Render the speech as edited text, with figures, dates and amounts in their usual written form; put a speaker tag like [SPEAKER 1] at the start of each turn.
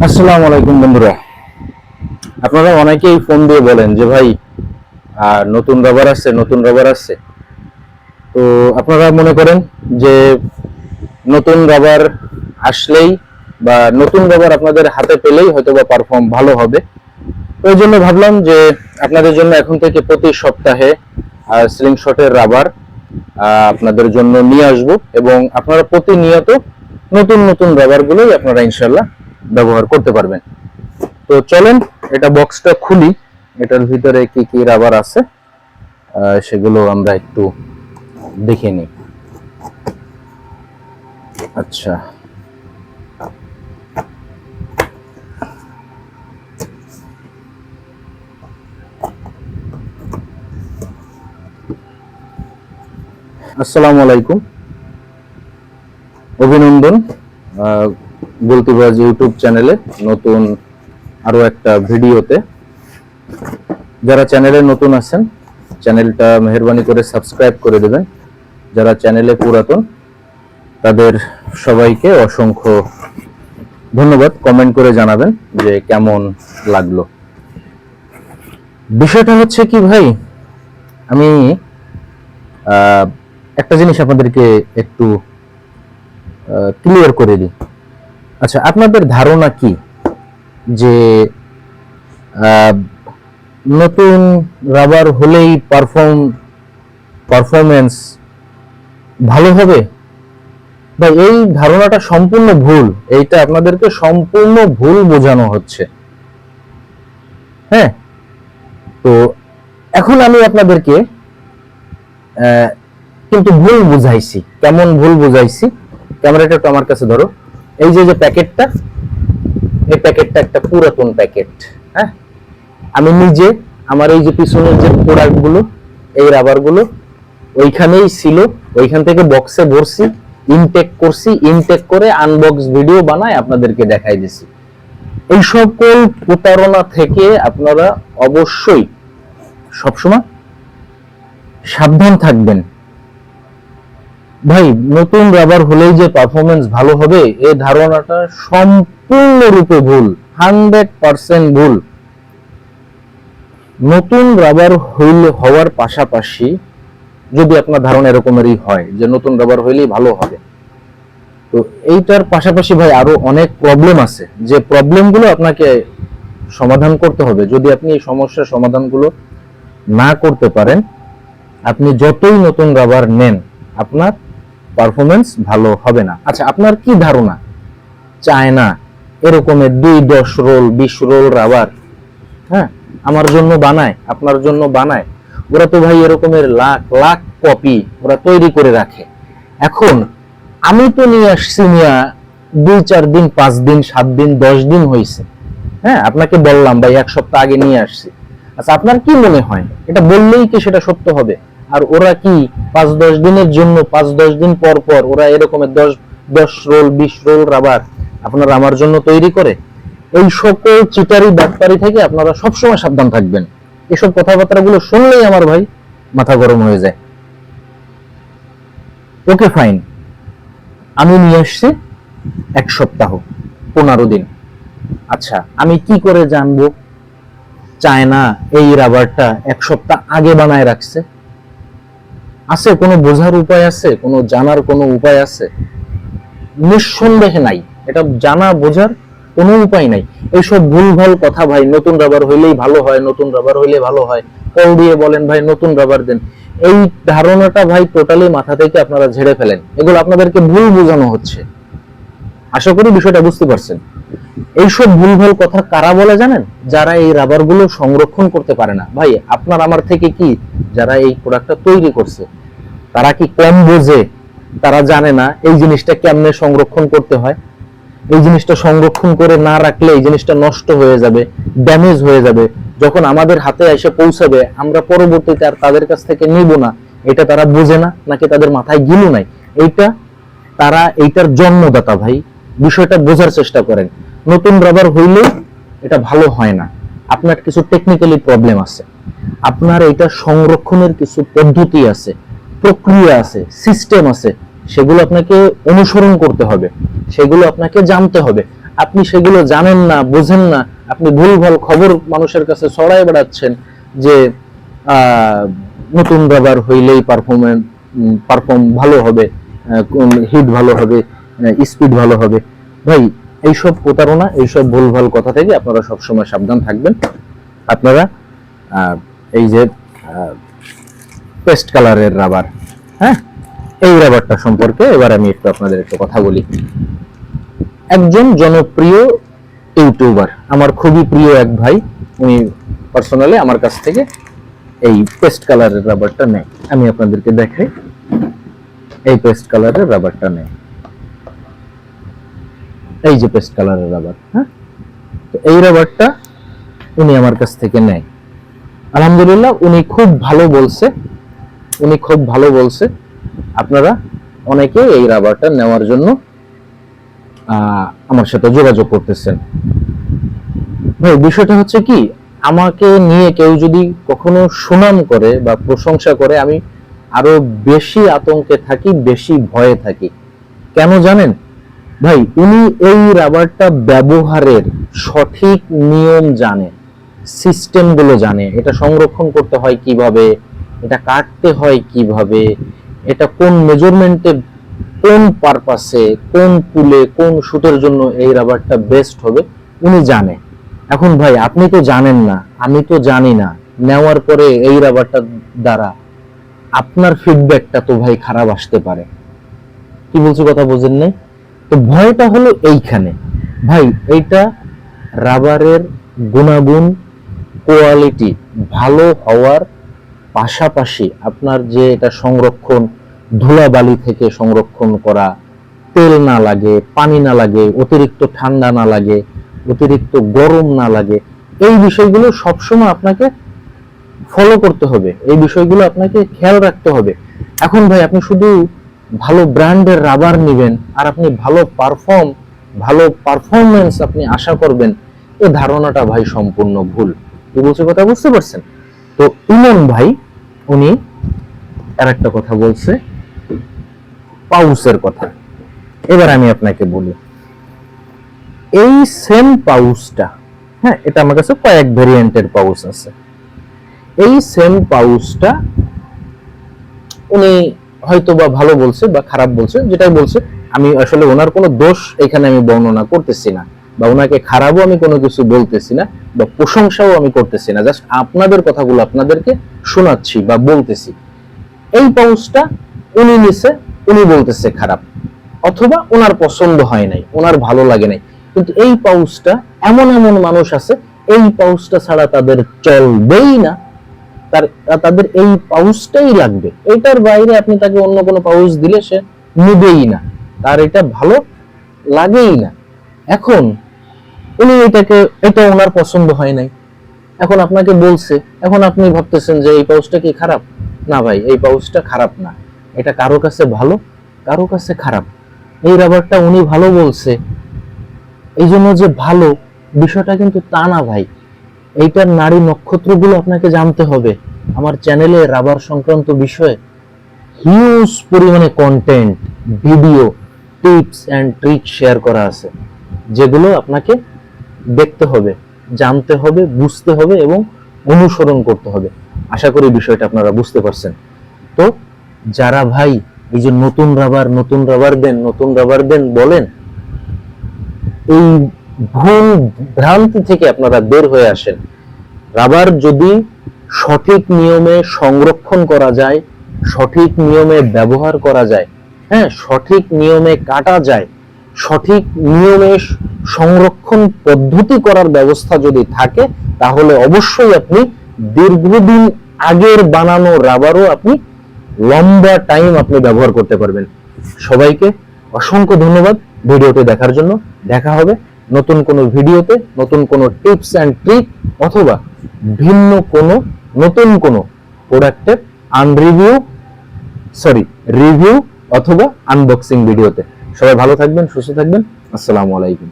[SPEAKER 1] আসসালামু আলাইকুম বন্ধুরা। আপনারা অনেকেই ফোন দিয়ে বলেন যে ভাই নতুন রাবার আসছে, নতুন রাবার আসছে। তো আপনারা মনে করেন যে নতুন রাবার আসলেই বা নতুন রাবার আপনাদের হাতে পেলেই হয়তো বা পারফর্ম ভালো হবে। তো এই জন্য ভাবলাম যে আপনাদের জন্য এখন থেকে প্রতি সপ্তাহে স্লিংশটের রাবার আপনাদের জন্য নিয়ে আসবো এবং আপনারা প্রতিনিয়ত নতুন নতুন রাবারগুলোই আপনারা ইনশাল্লাহ ব্যবহার করতে পারবেন। তো চলেন এটা বক্সটা খুলি, এটার ভিতরে কি কি রাবার আছে সেগুলো আমরা একটু দেখে নিই। আচ্ছা, আসসালামু আলাইকুম, অভিনন্দন গুলতিবাজ ইউটিউব চ্যানেলে নতুন আরো একটা ভিডিওতে। যারা চ্যানেলে নতুন আছেন চ্যানেলটা মেহেরবানি করে সাবস্ক্রাইব করে দেবেন, যারা চ্যানেলে পুরাতন তাদের সবাইকে অসংখ্য ধন্যবাদ। কমেন্ট করে জানাবেন যে কেমন লাগলো। বিষয়টা হচ্ছে কি ভাই, আমি একটা জিনিস আপনাদেরকে একটু ক্লিয়ার করে দিই। আচ্ছা, আপনাদের ধারণা কি যে নতুন রাবার হলেই পারফরমেন্স ভালো হবে? ভাই, এই ধারণাটা সম্পূর্ণ ভুল। এইটা আপনাদেরকে সম্পূর্ণ ভুল বোঝানো হচ্ছে। হ্যাঁ, তো এখন আমি আপনাদেরকে কিন্তু ভুল বুঝাইছি। কেমন ভুল বুঝাইছি? ক্যামেরাটা একটু আমার কাছে ধরো। এই যে প্যাকেটটা, এই প্যাকেটটা একটা পুরাতন প্যাকেট। হ্যাঁ, আমি নিজে আমার এই যে পিছনের যে প্রোডাক্টগুলো, এই রাবারগুলো ওইখানেই ছিল, ওইখান থেকে বক্সে ভরছি, ইনটেক করছি, ইনটেক করে আনবক্স ভিডিও বানায় আপনাদেরকে দেখাই দিছি। এই সকল প্রতারণা থেকে আপনারা অবশ্যই সবসময় সাবধান থাকবেন। ভাই, নতুন রাবার হলেই যে পারফরমেন্স ভালো হবে এই ধারণাটা সম্পূর্ণরূপে ভুল, 100% ভুল। নতুন রাবার হওয়ার পাশাপাশি যদি আপনার ধারণা এরকমেরই হয় যে নতুন রাবার হইলেই ভালো হবে, তো এইটার পাশাপাশি ভাই আরো অনেক প্রবলেম আছে, যে প্রবলেমগুলো আপনাকে সমাধান করতে হবে। যদি আপনি এই সমস্যার সমাধানগুলো না করতে পারেন, আপনি যতই নতুন রাবার নেন আপনার পারফরমেন্স ভালো হবে না। আচ্ছা, আপনার কি ধারণা চায়না এরকমের 2-10 রোল 20 রোল রাবার হ্যাঁ আমার জন্য বানায়, আপনার জন্য বানায়? ওরা তো ভাই এরকমের লাখ লাখ কপি ওরা তৈরি করে রাখে। এখন আমি তো নিয়ে আসছি নিয়া 2-4 দিন, 5 দিন, 7 দিন, 10 দিন হয়েছে। হ্যাঁ, আপনাকে বললাম ভাই 1 সপ্তাহ আগে নিয়ে আসছি। আচ্ছা, আপনার কি মনে হয় এটা বললেই কি সেটা সত্য হবে? আর ওরা কি 5-10 দিনের জন্য 5-10 দিন পর পর ওরা এরকমের 10 রোল 20 রোল রাবার আপনারা আমার জন্য তৈরি করে? এই সকল চিটারি ব্যাপারি থেকে আপনারা সবসময় সাবধান থাকবেন। এসব কথাবার্তাগুলো শুনলেই আমার ভাই মাথা গরম হয়ে যায়। ওকে ফাইন, আমি নিয়ে আসছি 1 সপ্তাহ 15 দিন। আচ্ছা, আমি কি করে জানবো চায়না এই রাবারটা 1 সপ্তাহ আগে বানায় রাখছে? আছে কোনো বোঝার উপায় আছে? কোনো জানার কোনো উপায় আছে? নিঃসন্দেহে নাই। এটা জানা বোঝার কোনো উপায় নাই। এইসব ভুলভাল কথা ভাই, নতুন রাবার হইলেই ভালো হয়, নতুন রাবার হইলে ভালো হয়, কল দিয়ে বলেন ভাই নতুন রাবার দেন। এই ধারণাটা ভাই টোটালি মাথা থেকে আপনারা ঝেড়ে ফেলেন। এগুলো আপনাদেরকে ভুল বোঝানো হচ্ছে। আশা করি বিষয়টা বুঝতে পারছেন। এইসব ভুলভাল কথা কারা বলে জানেন? যারা এই রাবার গুলো সংরক্ষণ করতে পারে না। ভাই, আপনার আমার থেকে কি যারা এই প্রোডাক্টটা তৈরি করছে তারা কি কম বোঝে? তারা জানে না এই জিনিসটা কেমনে সংরক্ষণ করতে হয়? এই জিনিসটা সংরক্ষণ করে না রাখলে এই জিনিসটা নষ্ট হয়ে যাবে, ড্যামেজ হয়ে যাবে। যখন আমাদের হাতে এসে পৌঁছাবে আমরা পরবর্তীতে আর তাদের কাছ থেকে নিব না। এটা তারা বোঝে না, নাকি তাদের মাথায় গিলু নাই? এইটা তারা এইটার জন্মদাতা ভাই। বিষয়টা বোঝার চেষ্টা করেন। নতুন রাবার হইলে এটা ভালো হয় না, আপনার কিছু টেকনিক্যালি প্রবলেম আছে। আপনার এটা সংরক্ষণের কিছু পদ্ধতি আছে, প্রক্রিয়া আছে, সিস্টেম আছে, সেগুলো আপনাকে অনুসরণ করতে হবে, সেগুলো আপনাকে জানতে হবে। আপনি সেগুলো জানেন না, বোঝেন না, আপনি ভুলভাল খবর মানুষের কাছে ছড়ায় বেড়াচ্ছেন যে নতুন রাবার হইলেই পারফর্ম ভালো হবে, হিট ভালো হবে, স্পিড ভালো হবে। ভাই এইসব প্রতারণা, এইসব ভুলভাল কথা থেকে আপনারা সবসময় সাবধান থাকবেন। আপনারা এই যে পেস্ট কালারের রাবার, হ্যাঁ, এই রাবারটা সম্পর্কে এবার আমি আপনাদের একটু কথা বলি। একজন জনপ্রিয় ইউটিউবার, আমার খুবই প্রিয় এক ভাই, উনি পার্সোনালি আমার কাছ থেকে এই পেস্ট কালারের রাবারটা নেয়। আমি আপনাদেরকে দেখাই, এই পেস্ট কালারের রাবারটা নেয়, এই যে পেস্ট কালারের রাবার। হ্যাঁ, তো এই রাবারটা উনি আমার কাছ থেকে নেয়। আলহামদুলিল্লাহ, উনি খুব ভালো বলছে। আপনারা অনেকে এই রাবারটা নেওয়ার জন্য আমার সাথে যোগাযোগ করতেছেন। ভাই বিষয়টা হচ্ছে কি, আমাকে নিয়ে কেউ যদি কখনো সুনাম করে বা প্রশংসা করে, আমি আরো বেশি আতঙ্কে থাকি, বেশি ভয়ে থাকি। কেন জানেন ভাই? উনি এই রাবারটা ব্যবহারের সঠিক নিয়ম জানে, সিস্টেম গুলো জানে, এটা সংরক্ষণ করতে হয় কিভাবে, এটা কাটতে হয় কিভাবে, এটা কোন মেজারমেন্টে, কোন পারপাসে, কোন পুলে, কোন শুটের জন্য এই রাবারটা বেস্ট হবে, উনি জানে। এখন ভাই আপনি তো জানেন না, আমি তো জানি না, নেওয়ার পরে এই রাবারটা দ্বারা আপনার ফিডব্যাকটা তো ভাই খারাপ আসতে পারে। কি বলছি কথা বুঝেন নাই? তো ভয়টা হলো এইখানে। ভাই এইটা রাবারের গুণাগুণ, কোয়ালিটি ভালো হওয়ার পাশাপাশি আপনার যে এটা সংরক্ষণ, ধুলাবালি থেকে সংরক্ষণ করা, তেল না লাগে, পানি না লাগে, অতিরিক্ত ঠান্ডা না লাগে, অতিরিক্ত গরম না লাগে, এই বিষয়গুলো সবসময় আপনাকে ফলো করতে হবে, এই বিষয়গুলো আপনাকে খেয়াল রাখতে হবে। এখন ভাই আপনি শুধু ভালো ব্র্যান্ডের রাবার নেবেন আর আপনি ভালো পারফরমেন্স আপনি আশা করবেন, এই ধারণাটা ভাই সম্পূর্ণ ভুল। কি বলছে কথা বুঝতে পারছেন? তো ইমন ভাই উনি আর একটা কথা বলছে, পাউসের কথা। এবার আমি আপনাকে বলি, এই সেম পাউসটা, হ্যাঁ, এটা আমার কাছে কয়েক ভেরিয়েন্টের পাউস আছে। এই সেম পাউসটা উনি হয়তো বা ভালো বলছে বা খারাপ বলছে, যেটাই বলছে, আমি আসলে ওনার কোনো দোষ এখানে আমি বর্ণনা করতেছি না, বা ওনাকে খারাপও আমি কোনো কিছু বলতেছি না, বা প্রশংসাও আমি করতেছি না, জাস্ট আপনাদের কথাগুলো আপনাদেরকে শোনাচ্ছি বা বলতেছি। এই পাউসটা উনি নিছে, উনি বলতেছে খারাপ, অথবা ওনার পছন্দ হয় নাই, ওনার ভালো লাগে নাই, কিন্তু এই পাউসটা এমন এমন মানুষ আছে, এই পাউসটা ছাড়া তাদের চলবেই না, তাদের এই পাউসটাই লাগবে, এটার বাইরে আপনি তাকে অন্য কোনো পাউস দিলে সে নিবেই না, তার এটা ভালো লাগেই না। এখন উনি এটা ওনার পছন্দ হয় নাই, এখন আপনাকে বলছে, এখন আপনি ভাবতেছেন যে এই পাউসটা কি খারাপ? না ভাই, এই পাউসটা খারাপ না, এটা কারো কাছে ভালো, কারো কাছে খারাপ। এই রাবারটা উনি ভালো বলছে এই জন্য যে ভালো, বিষয়টা কিন্তু তা না ভাই। এইটার নারী নক্ষত্রগুলো আপনাকে জানতে হবে। আমার চ্যানেলে রাবার সংক্রান্ত বিষয়ে হিউজ পরিমাণে content, video, tips and trick share করা আছে, যেগুলো আপনাকে দেখতে হবে, জানতে হবে, বুঝতে হবে এবং অনুসরণ করতে হবে। আশা করি বিষয়টা আপনারা বুঝতে পারছেন। তো যারা ভাই এই যে নতুন রাবার দেন বলেন, এই ভুল ভ্রান্তি থেকে আপনারা বের হয়ে আসেন। রাবার যদি সঠিক নিয়মে সংরক্ষণ করা যায়, সঠিক নিয়মে ব্যবহার করা যায়, হ্যাঁ, সঠিক নিয়মে কাটা যায়, সঠিক নিয়মে সংরক্ষণ পদ্ধতি করার ব্যবস্থা যদি থাকে, তাহলে অবশ্যই আপনি দীর্ঘদিন আগের বানানো রাবারও আপনি লম্বা টাইম আপনি ব্যবহার করতে পারবেন। সবাইকে অসংখ্য ধন্যবাদ ভিডিওটি দেখার জন্য। দেখা হবে নতুন কোনো ভিডিওতে, নতুন কোনো টিপস এন্ড ট্রিক অথবা ভিন্ন কোনো নতুন কোনো প্রোডাক্টের রিভিউ অথবা আনবক্সিং ভিডিওতে। সবাই ভালো থাকবেন, সুস্থ থাকবেন। আসসালামু আলাইকুম।